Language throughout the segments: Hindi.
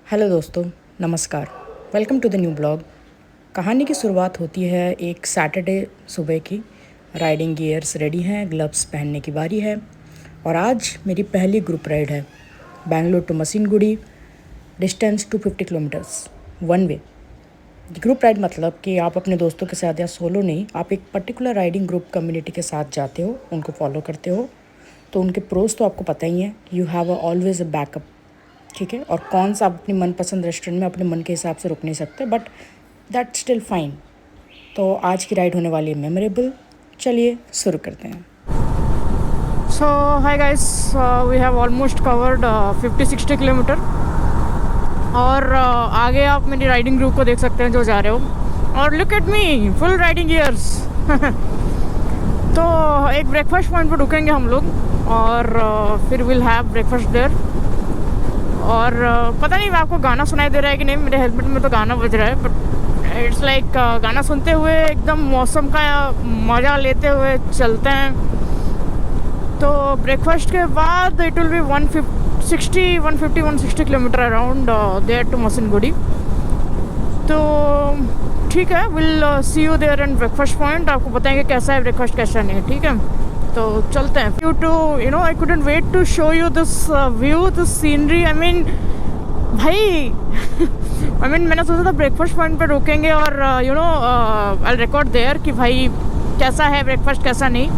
हेलो दोस्तों, नमस्कार। Welcome to the new blog. कहानी की शुरुआत होती है एक सैटरडे सुबह की। राइडिंग गियर्स रेडी हैं, ग्लव्स पहनने की बारी है और आज मेरी पहली ग्रुप राइड है। Bengaluru to Masinagudi, distance 250 kilometres, one way. Group ride मतलब कि आप अपने दोस्तों के साथ या सोलो नहीं, आप एक पर्टिकुलर राइडिंग ग्रुप कम्युनिटी के साथ जाते हो, उनको फॉलो करते हो। तो उनके प्रोज तो आपको पता ही है, you have always a backup, ठीक है। और कौन सा आप अपनी मनपसंद रेस्टोरेंट में अपने मन के हिसाब से रुक नहीं सकते, बट दैट स्टिल फाइन। तो आज की राइड होने वाली है मेमोरेबल। चलिए शुरू करते हैं। So hi guys, we have almost covered 50-60 kilometre और आगे आप मेरी राइडिंग ग्रुप को देख सकते हैं जो जा रहे हो। और look at me, full riding gears. तो एक ब्रेकफास्ट पॉइंट पर रुकेंगे हम लोग और फिर विल हैव ब्रेकफास्ट देयर। और पता नहीं आपको गाना सुनाई दे रहा है कि नहीं, मेरे हेलमेट में तो गाना बज रहा है, बट इट्स लाइक गाना सुनते हुए एकदम मौसम का मज़ा लेते हुए चलते हैं। तो ब्रेकफास्ट के बाद it will be 150-160 kilometre around there to Masinagudi. तो ठीक है, will see you there in breakfast point. आपको बताएंगे कैसा है ब्रेकफास्ट, कैसा नहीं है, ठीक है। तो चलते हैं। I couldn't wait to show you this view, this scenery. I mean भाई मैंने सोचा था ब्रेकफास्ट पॉइंट पे रोकेंगे और आई रिकॉर्ड देयर कि भाई कैसा है ब्रेकफास्ट, कैसा नहीं।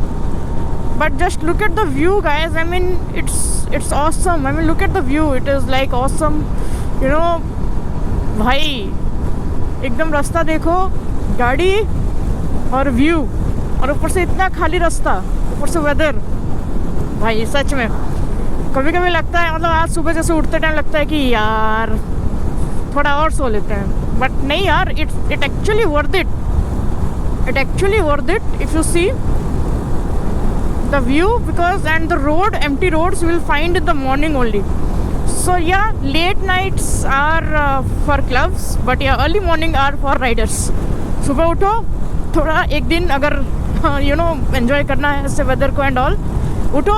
But just look at the view guys. I mean it's awesome. I mean look at the view, it is like awesome. भाई एकदम रास्ता देखो, गाड़ी और व्यू, और ऊपर से इतना खाली रास्ता, ऊपर से वेदर। भाई सच में कभी कभी लगता है, मतलब आज सुबह जैसे उठते टाइम लगता है कि यार थोड़ा और सो लेते हैं, बट नहीं यार, it actually worth it. It actually worth it if you see the view, because and the road, empty roads will find in the morning only. So yeah, late nights are for clubs, but yeah, early morning are for riders. सुबह उठो, थोड़ा एक दिन अगर एंजॉय करना है इससे वेदर को एंड ऑल, उठो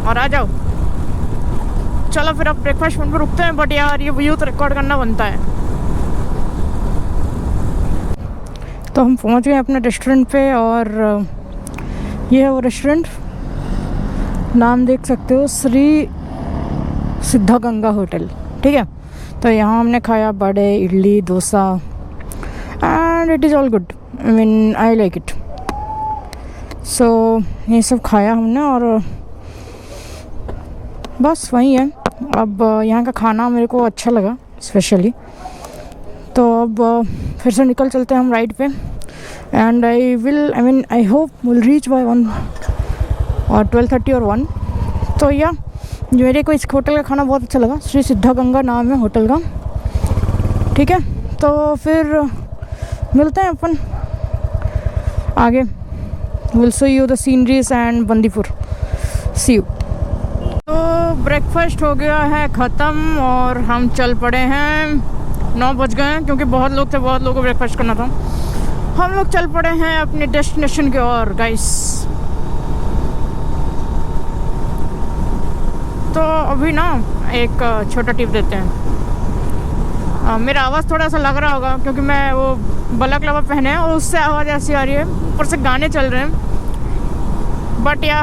और आ जाओ। चलो फिर अब ब्रेकफास्ट पॉइंट पर रुकते हैं, बट यार ये व्यू तो रिकॉर्ड करना बनता है। तो हम पहुंच गए अपने रेस्टोरेंट पे और ये है वो रेस्टोरेंट। नाम देख सकते हो, श्री सिद्धगंगा होटल, ठीक है। तो यहाँ हमने खाया बड़े, idli, dosa, and it is all good. I mean I like it. So ये सब खाया हमने और बस वही है। अब यहाँ का खाना मेरे को अच्छा लगा स्पेशली। तो अब फिर से निकल चलते हैं हम राइड पे, and I hope will reach by 1 और 12:30 और 1। तो या मेरे को इस होटल का खाना बहुत अच्छा लगा। श्री सिद्धगंगा नाम है होटल का, ठीक है। तो फिर मिलते हैं अपन आगे। Will show you the sceneries and Bandipur. See you. तो ब्रेकफास्ट हो गया है ख़त्म और हम चल पड़े हैं। 9 बज गए हैं, क्योंकि बहुत लोग थे, बहुत लोगों को ब्रेकफास्ट करना था। हम लोग चल पड़े हैं अपने डेस्टिनेशन की ओर गाइस। तो अभी ना एक छोटा टिप देते हैं। मेरा आवाज़ थोड़ा सा लग रहा होगा क्योंकि मैं वो बलक लवा पहने हैं और उससे आवाज़ ऐसी आ रही है। ऊपर से गाने चल रहे हैं, बट या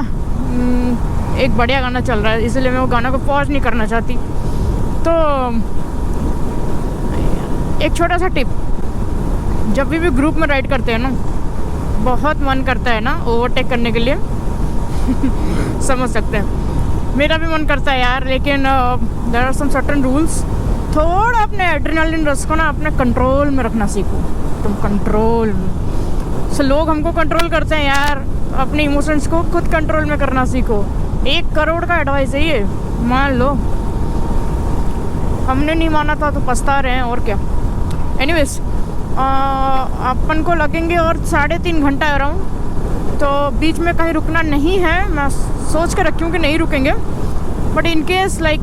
एक बढ़िया गाना चल रहा है, इसलिए मैं वो गाना को पॉज नहीं करना चाहती। तो एक छोटा सा टिप, जब भी ग्रुप में राइड करते हैं ना, बहुत मन करता है ना ओवरटेक करने के लिए समझ सकते हैं, मेरा भी मन करता है यार, लेकिन there are some certain rules. थोड़ा अपने एड्रेनलिन रश को ना अपने कंट्रोल में रखना सीखो, तुम कंट्रोल में। सो लोग हमको कंट्रोल करते हैं यार, अपने इमोशंस को खुद कंट्रोल में करना सीखो। 1 करोड़ का एडवाइस है ये, मान लो। हमने नहीं माना था तो पछता रहे हैं, और क्या। एनीवेज, अपन को लगेंगे और 3.5 घंटा अराउंड। तो बीच में कहीं रुकना नहीं है, मैं सोच कर रखी हूँ कि नहीं रुकेंगे, बट इन केस लाइक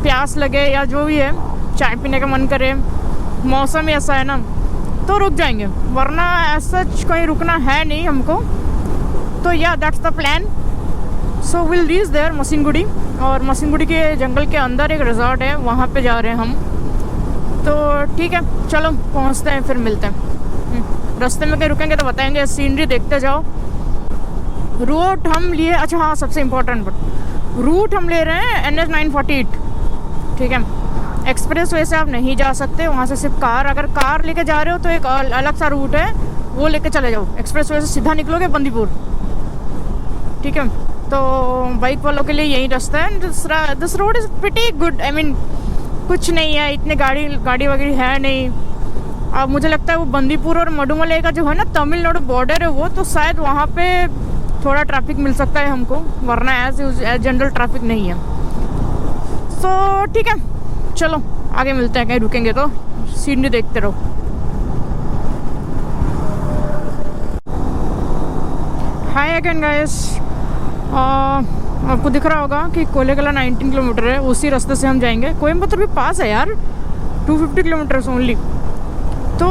प्यास लगे या जो भी है, चाय पीने का मन करे, मौसम ऐसा है ना, तो रुक जाएंगे, वरना ऐसा कहीं रुकना है नहीं हमको। तो yeah that's the plan. So will reach there Masinagudi और मसीनगुड़ी के जंगल के अंदर एक रिजॉर्ट है, वहाँ पे जा रहे हैं हम। तो ठीक है, चलो पहुँचते हैं, फिर मिलते हैं। रास्ते में कहीं रुकेंगे तो बताएंगे, सीनरी देखते जाओ। रूट हम लिए, अच्छा हाँ, सबसे इम्पोर्टेंट रूट हम ले रहे हैं NH 948, ठीक है। एक्सप्रेस वे से आप नहीं जा सकते, वहाँ से सिर्फ कार, अगर कार लेके जा रहे हो तो एक अलग सा रूट है, वो लेके चले जाओ। एक्सप्रेस वे से सीधा निकलोगे बंदीपुर, ठीक है। तो बाइक वालों के लिए यही रास्ता है। This road is pretty good, I mean कुछ नहीं है, इतने गाड़ी वगैरह है नहीं। अब मुझे लगता है वो बंदीपुर और मडुमलाई का जो है ना तमिलनाडु बॉर्डर है वो, तो शायद वहाँ पे थोड़ा ट्रैफिक मिल सकता है हमको, वरना एज जनरल ट्रैफिक नहीं है। सो ठीक है, चलो आगे मिलते हैं, कहीं रुकेंगे तो सीनरी देखते रहो। हाय अगेन गाइस, आपको दिख रहा होगा कि कोलेगला 19 किलोमीटर है, उसी रास्ते से हम जाएंगे। कोयम्बतूर भी पास है यार, 250 किलोमीटर ओनली। तो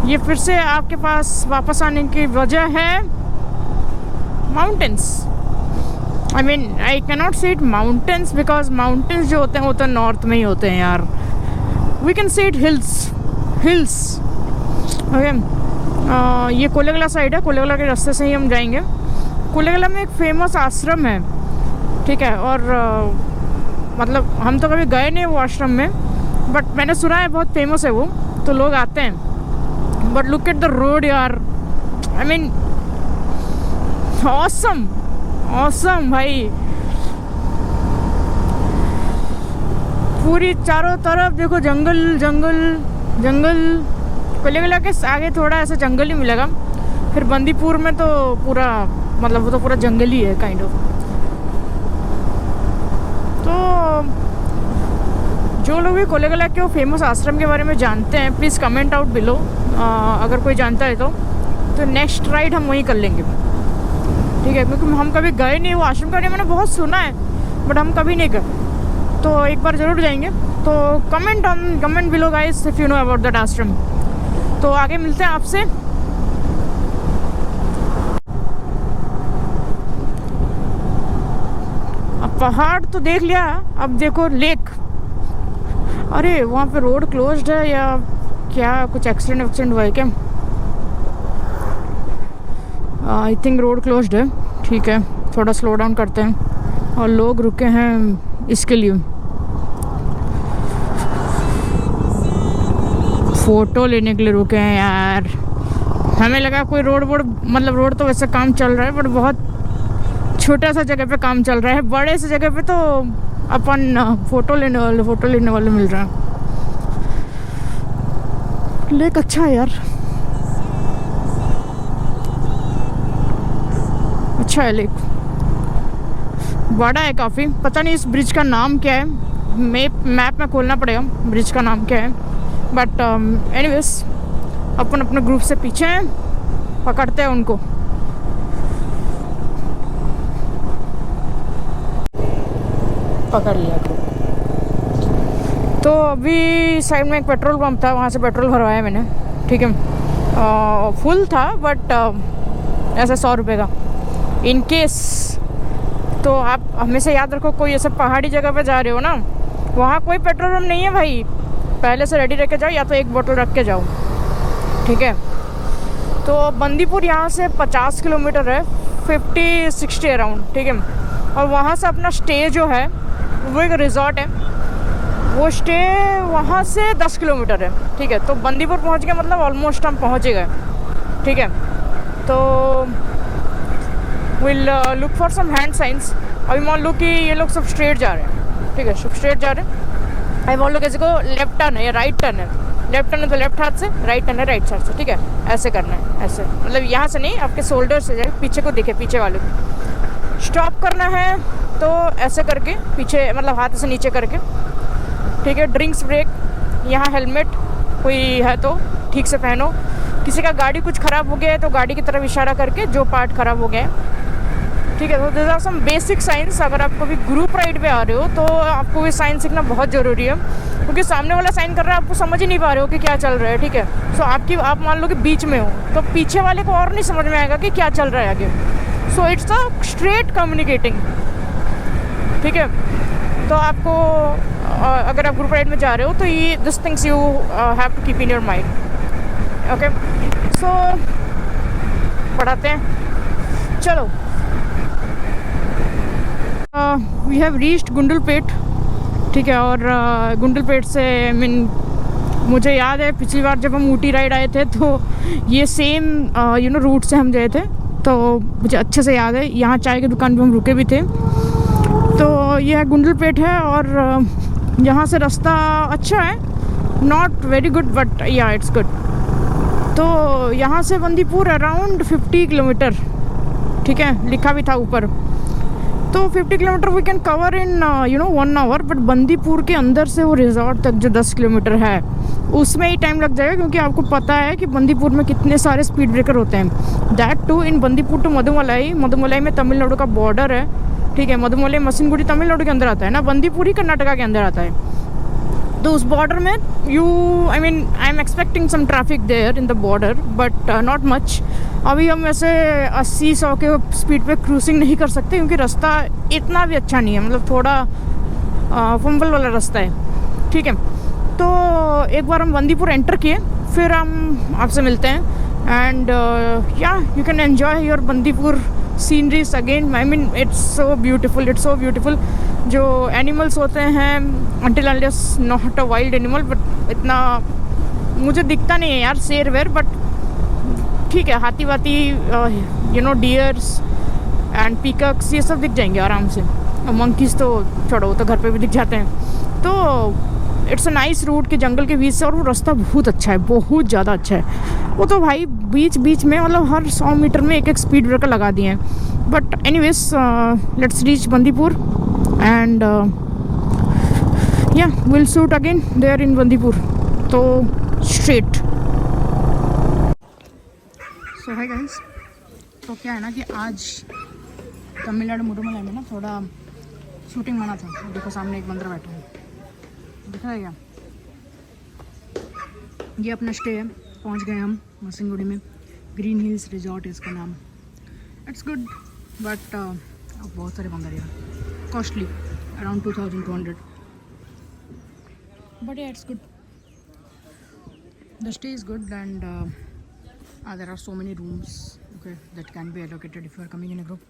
ये फिर से आपके पास वापस आने की वजह है mountains. I mean I can not से इट माउंटेन्स, बिकॉज माउंटेन्स जो होते हैं वो तो नॉर्थ में ही होते हैं यार। We can say it hills. Okay, ये कोलेगला साइड है, कोलेगला के रास्ते से ही हम जाएंगे। कोलेगला में एक फेमस आश्रम है, ठीक है। और मतलब हम तो कभी गए नहीं वो आश्रम में, बट मैंने सुना है बहुत फेमस है वो, तो लोग आते हैं। But look at the road यार, आई मीन ऑसम भाई। पूरी चारों तरफ देखो जंगल। कोलेगला के आगे थोड़ा ऐसा जंगल ही मिलेगा, फिर बंदीपुर में तो पूरा मतलब वो तो पूरा जंगल ही है काइंड ऑफ। तो जो लोग भी कोलेगला के वो फेमस आश्रम के बारे में जानते हैं, प्लीज़ कमेंट आउट बिलो, अगर कोई जानता है तो नेक्स्ट राइड हम वहीं कर लेंगे, ठीक है। क्योंकि हम कभी गए नहीं, वो आश्रम का मैंने बहुत सुना है, बट हम कभी नहीं गए, तो एक बार ज़रूर जाएंगे। तो comment below guys if you know about that आश्रम। तो आगे मिलते हैं आपसे। अब पहाड़ तो देख लिया, अब देखो लेक। अरे वहाँ पे रोड क्लोज्ड है या क्या, कुछ एक्सीडेंट हुआ है क्या? आई थिंक रोड क्लोज्ड है, ठीक है। थोड़ा स्लो डाउन करते हैं। और लोग रुके हैं इसके लिए, फ़ोटो लेने के लिए रुके हैं यार। हमें लगा कोई रोड तो वैसे काम चल रहा है, बट बहुत छोटा सा जगह पे काम चल रहा है। बड़े से जगह पे तो अपन फ़ोटो लेने वाले मिल रहा है। लेक अच्छा है यार, अच्छा है लेक, बड़ा है काफ़ी। पता नहीं इस ब्रिज का नाम क्या है, मैप में खोलना पड़ेगा ब्रिज का नाम क्या है। बट एनीवेज अपन अपने ग्रुप से पीछे हैं, पकड़ते हैं उनको। पकड़ लिया ग्रुप। तो अभी साइड में एक पेट्रोल पंप था, वहाँ से पेट्रोल भरवाया मैंने, ठीक है। फुल था बट ऐसा 100 रुपये का इन केस। तो आप हमेशा याद रखो, कोई ऐसे पहाड़ी जगह पे जा रहे हो ना, वहाँ कोई पेट्रोल पंप नहीं है भाई, पहले से रेडी रख के जाओ, या तो एक बोतल रख के जाओ, ठीक है। तो बंदीपुर यहाँ से 50 किलोमीटर है, 50-60 अराउंड, ठीक है। और वहाँ से अपना स्टे जो है वो एक रिजॉर्ट है, वो स्टे वहाँ से 10 किलोमीटर है, ठीक है। तो बंदीपुर पहुँच गए, मतलब ऑलमोस्ट हम पहुँच ही गए, ठीक है। तो will look for some hand science. अभी मान लो कि ये लोग सब स्ट्रेट जा रहे हैं, ठीक है, सब स्ट्रेट जा रहे हैं। अभी मान लो किसी को लेफ्ट टर्न है या राइट टर्न है, लेफ्ट टर्न है तो लेफ्ट हाथ से, राइट टर्न है राइट साइड से, ठीक है। ऐसे करना है, ऐसे मतलब यहाँ से नहीं, आपके शोल्डर से जाए, पीछे को दिखे, पीछे वाले को स्टॉप करना है तो ऐसे करके पीछे, मतलब हाथ से नीचे करके, ठीक है। ड्रिंक्स ब्रेक, यहाँ हेलमेट कोई है तो ठीक से पहनो। किसी का गाड़ी कुछ ख़राब हो गया है तो गाड़ी की तरफ इशारा करके जो पार्ट ख़राब हो गया है, ठीक है। तो this are some basic science. अगर आप कभी ग्रुप राइड पे आ रहे हो तो आपको ये साइन सीखना बहुत ज़रूरी है, क्योंकि सामने वाला साइन कर रहा है, आपको समझ ही नहीं पा रहे हो कि क्या चल रहा है, ठीक है। सो आप मान लो कि बीच में हो तो पीछे वाले को और नहीं समझ में आएगा कि क्या चल रहा है आगे, so it's a straight communicating, ठीक है। तो आपको अगर आप ग्रुप राइड में जा रहे हो तो ये this things you have to keep in your mind, okay. So पढ़ाते हैं, चलो। वी हैव रीच्ड गुंडलपेट, ठीक है। और गुंडलपेट से मुझे याद है पिछली बार जब हम ऊटी राइड आए थे तो ये सेम रूट से हम गए थे, तो मुझे अच्छे से याद है। यहाँ चाय की दुकान पे हम रुके भी थे। तो यह गुंडलपेट है और यहाँ से रास्ता अच्छा है, नॉट वेरी गुड बट या इट्स गुड। तो यहाँ से बंदीपुर अराउंड 50 किलोमीटर, ठीक है, लिखा भी था ऊपर। तो 50 kilometre we can cover in 1 hour, but Bandipur के अंदर से वो रिजॉर्ट तक जो 10 किलोमीटर है उसमें ही टाइम लग जाएगा, क्योंकि आपको पता है कि बंदीपुर में कितने सारे स्पीड ब्रेकर होते हैं। That to in Bandipur to Mudumalai. Mudumalai में तमिलनाडु का बॉर्डर है, ठीक है। मधुमलाई मसिनगुड़ी तमिलनाडु के अंदर आता है ना, बंदीपुर ही कर्नाटका के अंदर आता है। तो उस बॉर्डर में I am expecting some traffic there in the border, but not much. अभी हम ऐसे 80-100 के स्पीड पे क्रूजिंग नहीं कर सकते, क्योंकि रास्ता इतना भी अच्छा नहीं है, मतलब थोड़ा फंबल वाला रास्ता है, ठीक है। तो एक बार हम बंदीपुर एंटर किए, फिर हम आपसे मिलते हैं। एंड या you can enjoy your Bandipur sceneries again. It's so beautiful. जो एनिमल्स होते हैं, until unless not a wild animal, but इतना मुझे दिखता नहीं है यार, शेर वेर, बट ठीक है, हाथी वाती, डियर्स एंड पीकॉक्स ये सब दिख जाएंगे आराम से। मंकीज तो छोड़ो, तो घर पे भी दिख जाते हैं। तो इट्स अ नाइस रूट के जंगल के बीच से, और वो रास्ता बहुत अच्छा है, बहुत ज़्यादा अच्छा है। वो तो भाई बीच में मतलब हर 100 मीटर में एक स्पीड ब्रेकर लगा दिए हैं। But anyways let's reach Bandipur and yeah will shoot again there in Bandipur. तो स्ट्रेट। सो हाय गाइस, तो क्या है ना कि आज तमिलनाडु मुडुमलाई में ना थोड़ा शूटिंग माना था। देखो सामने एक बंदर बैठा है, दिख रहा है क्या? ये अपना स्टे है। पहुंच गए हम मसिनगुड़ी में, ग्रीन हिल्स रिजॉर्ट है इसका नाम। इट्स गुड बट बहुत सारे बंदर यहाँ, कॉस्टली अराउंड 2200, बट या it's good, the stay is good and there are so many rooms, okay, that can be allocated if you are coming in a group.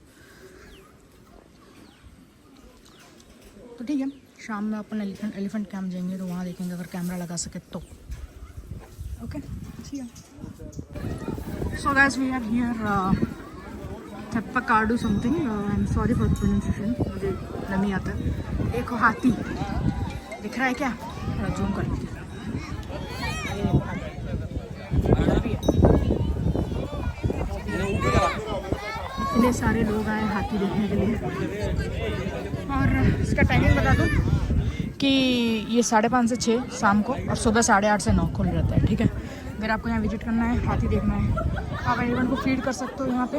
तो ठीक है, शाम में अपन एलिफेंट कैंप जाएंगे, तो वहाँ देखेंगे अगर कैमरा लगा सके तो। Okay, see yeah. So guys, we are here Theppakadu something, I am sorry for the pronunciation, मुझे नहीं आता। एक हाथी दिख रहा है क्या? थोड़ा जूम कर लीजिए। इतने सारे लोग आए हाथी देखने के लिए। और इसका टाइमिंग बता दूँ कि ये 5:30 से 6 शाम को, और सुबह 8:30 से 9 खुल रहता है, ठीक है। अगर आपको यहाँ विजिट करना है, हाथी देखना है, आप एनिमल को फीड कर सकते हो यहाँ पे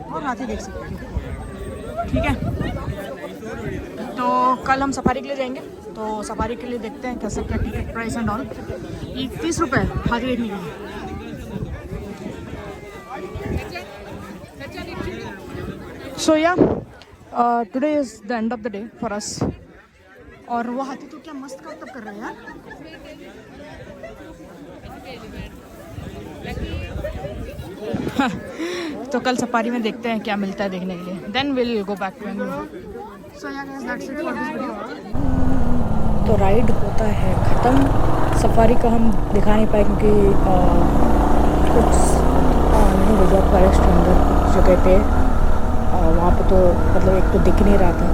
और हाथी देख सकते हो, ठीक है। तो कल हम सफारी के लिए जाएंगे, तो सफारी के लिए देखते हैं कैसे क्या टिकट प्राइस एंड ऑल। 30 रुपये हाथी देखने के लिए। So yeah, today is the end of the day for us. और वो हाथी तो क्या मस्त करतब कर रहा है यार। तो कल सफारी में देखते हैं क्या मिलता है देखने के लिए, then will go back to Bengaluru. So yeah guys, that's it for this video. तो राइड होता है ख़त्म। सफारी का हम दिखा नहीं पाए क्योंकि कुछ रिजॉर्ट फॉरेस्ट के अंदर कुछ जगह पे वहाँ पे तो मतलब एक तो दिख नहीं रहा था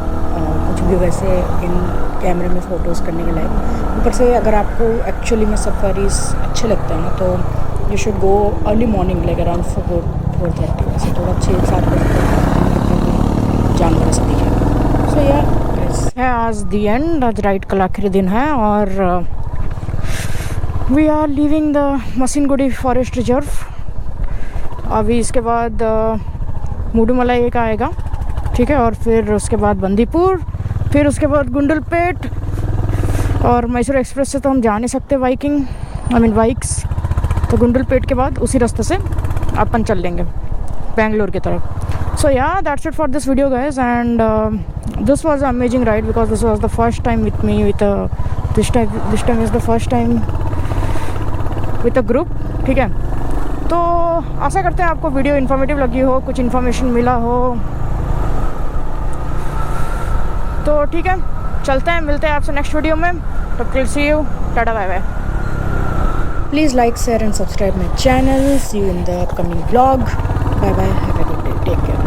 कुछ भी वैसे इन कैमरे में फ़ोटोज़ करने के लायक। ऊपर से अगर आपको एक्चुअली में सफारीज़ अच्छे लगते हैं ना, तो you should go early morning, like around 4:30, वैसे थोड़ा 6-7 बजे जानवर ऐसा दिखे। सो या है आज दी एंड, आज राइड का आखिरी दिन है और we are leaving the Masinagudi forest reserve. अभी इसके बाद मुडुमलाई एक आएगा, ठीक है, और फिर उसके बाद बंदीपुर, फिर उसके बाद गुंडलपेट, और मैसूर एक्सप्रेस से तो हम जा नहीं सकते बाइक्स, तो गुंडलपेट के बाद उसी रास्ते से अपन चल लेंगे बेंगलोर की तरफ। So yeah, that's it for this video, guys, and this was an amazing ride because this was the first time with me with a this time is the first time with a group. ठीक है, तो आशा करते हैं आपको वीडियो इन्फॉर्मेटिव लगी हो, कुछ इन्फॉर्मेशन मिला हो। तो ठीक है, चलते हैं, मिलते हैं आपसे नेक्स्ट वीडियो में। तब तक see you, tata bye bye. Please like, share and subscribe my channel. See you in the upcoming vlog. Bye bye. Have a good day. Take care.